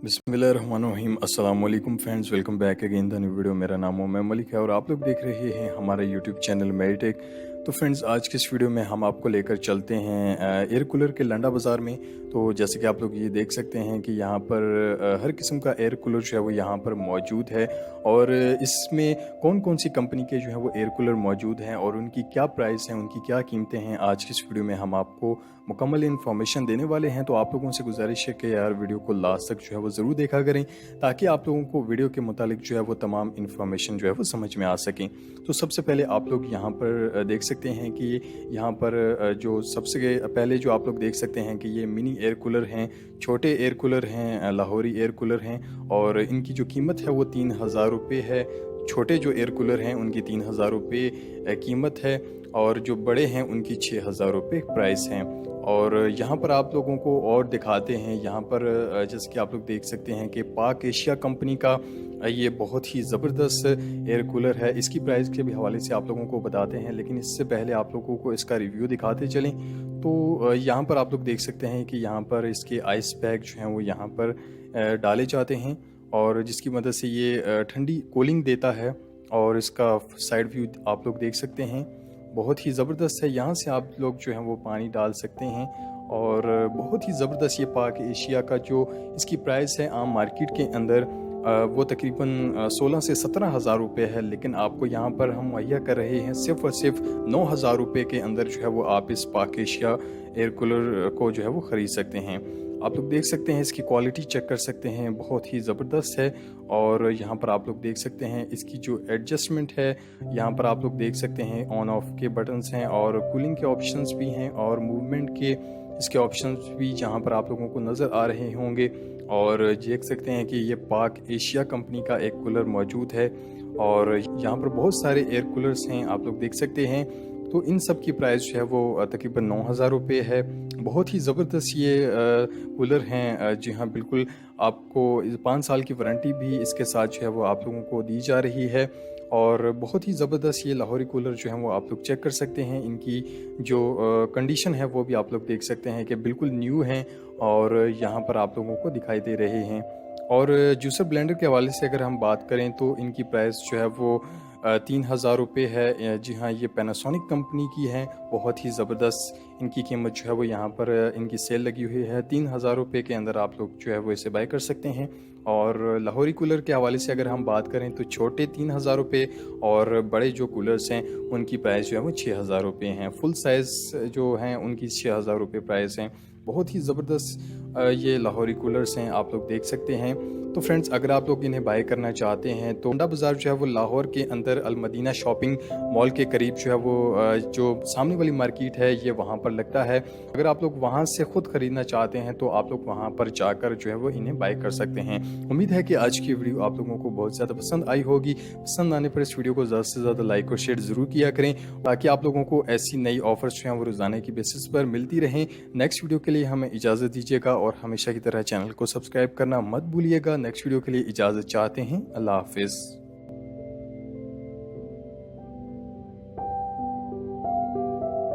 बिस्मिल्लाहिर्रहमानिर्रहीम अस्सलाम वालेकुम friends, welcome back again the new video. मेरा नाम मोहम्मद मलिक है और आप लोग देख रहे हैं हमारा यूट्यूब चैनल मेडिटेक। तो फ्रेंड्स, आज के इस वीडियो में हम आपको लेकर चलते हैं एयर कूलर के लंडा बाज़ार में। तो जैसे कि आप लोग ये देख सकते हैं कि यहाँ पर हर किस्म का एयर कूलर जो है वो यहाँ पर मौजूद है और इसमें कौन कौन सी कंपनी के जो है वो एयर कूलर मौजूद हैं और उनकी क्या प्राइस हैं, उनकी क्या कीमतें हैं, आज की इस वीडियो में हम आपको मुकम्मल इन्फॉर्मेशन देने वाले हैं। तो आप लोगों से गुजारिश है कि यार वीडियो को लास्ट तक जो है वो ज़रूर देखा करें ताकि आप लोगों को वीडियो के मुतालिक जो है वो तमाम इन्फॉर्मेशन जो है वो समझ में आ सकें। तो सबसे पहले आप लोग यहाँ पर देख सकते हैं कि यहाँ पर जो सबसे पहले जो आप लोग देख सकते हैं कि ये मिनी एयर कूलर हैं, छोटे एयर कूलर हैं, लाहौरी एयर कूलर हैं और इनकी जो कीमत है वो 3000 रुपये है। छोटे जो एयर कूलर हैं उनकी 3000 रुपये कीमत है और जो बड़े हैं उनकी 6000 रुपये प्राइस हैं। और यहाँ पर आप लोगों को और दिखाते हैं, यहाँ पर जैसे कि आप लोग देख सकते हैं कि पाक एशिया कंपनी का ये बहुत ही ज़बरदस्त एयर कूलर है। इसकी प्राइस के भी हवाले से आप लोगों को बताते हैं, लेकिन इससे पहले आप लोगों को इसका रिव्यू दिखाते चलें। तो यहाँ पर आप लोग देख सकते हैं कि यहाँ पर इसके आइस पैक जो हैं वो यहाँ पर डाले जाते हैं और जिसकी मदद से ये ठंडी कूलिंग देता है। और इसका साइड व्यू आप लोग देख सकते हैं, बहुत ही ज़बरदस्त है। यहाँ से आप लोग जो हैं वो पानी डाल सकते हैं और बहुत ही ज़बरदस्त ये पाक एशिया का जो इसकी प्राइस है आम मार्केट के अंदर वो तकरीबन 16 से 17 हज़ार रुपये है, लेकिन आपको यहाँ पर हम मुहैया कर रहे हैं सिर्फ़ और सिर्फ 9,000 रुपये के अंदर जो है वो आप इस पाक एशिया एयर कूलर को जो है वो ख़रीद सकते हैं। आप लोग देख सकते हैं, इसकी क्वालिटी चेक कर सकते हैं, बहुत ही ज़बरदस्त है। और यहाँ पर आप लोग देख सकते हैं इसकी जो एडजस्टमेंट है, यहाँ पर आप लोग देख सकते हैं ऑन ऑफ के बटन्स हैं और कूलिंग के ऑप्शंस भी हैं और मूवमेंट के इसके ऑप्शंस भी जहाँ पर आप लोगों को नज़र आ रहे होंगे। और देख सकते हैं कि ये पाक एशिया कंपनी का एक कूलर मौजूद है और यहाँ पर बहुत सारे एयर कूलर्स हैं, आप लोग देख सकते हैं। तो इन सब की प्राइस जो है वो तकरीबन 9,000 रुपये है। बहुत ही ज़बरदस्त ये कूलर हैं। जी हाँ, बिल्कुल आपको 5 साल की वारंटी भी इसके साथ जो है वो आप लोगों को दी जा रही है और बहुत ही ज़बरदस्त ये लाहौरी कूलर जो है वो आप लोग चेक कर सकते हैं। इनकी जो कंडीशन है वो भी आप लोग देख सकते हैं कि बिल्कुल न्यू हैं और यहाँ पर आप लोगों को दिखाई दे रहे हैं। और जूसर ब्लेंडर के हवाले से अगर हम बात करें तो इनकी प्राइस जो है वो 3000 रुपये है। जी हाँ, ये पैनासोनिक कंपनी की है, बहुत ही ज़बरदस्त इनकी कीमत जो है वो यहाँ पर इनकी सेल लगी हुई है। 3000 रुपये के अंदर आप लोग जो है वो इसे बाय कर सकते हैं। और लाहौरी कूलर के हवाले से अगर हम बात करें तो छोटे 3000 रुपये और बड़े जो कूलर्स हैं उनकी प्राइस जो है वो 6000 रुपये हैं। फुल साइज़ जो हैं उनकी 6000 रुपये प्राइस हैं। बहुत ही ज़बरदस्त ये लाहौरी कूलर्स हैं, आप लोग देख सकते हैं। तो फ्रेंड्स, अगर आप लोग इन्हें बाय करना चाहते हैं तो लंडा बाज़ार जो है वो लाहौर के अंदर अल मदीना शॉपिंग मॉल के करीब जो है वो जो सामने वाली मार्केट है ये वहाँ पर लगता है। अगर आप लोग वहाँ से ख़ुद ख़रीदना चाहते हैं तो आप लोग वहाँ पर जाकर जो है वो इन्हें बाय कर सकते हैं। उम्मीद है कि आज की वीडियो आप लोगों को बहुत ज़्यादा पसंद आई होगी। पसंद आने पर इस वीडियो को ज़्यादा से ज़्यादा लाइक और शेयर ज़रूर किया करें ताकि आप लोगों को ऐसी नई ऑफर्स जो हैं वो रोज़ाना की बेसिस पर मिलती रहें। नेक्स्ट वीडियो के लिए हमें इजाज़त दीजिएगा और हमेशा की तरह चैनल को सब्सक्राइब करना मत भूलिएगा। नेक्स्ट वीडियो के लिए इजाज़त चाहते हैं। अल्लाह हाफिज़।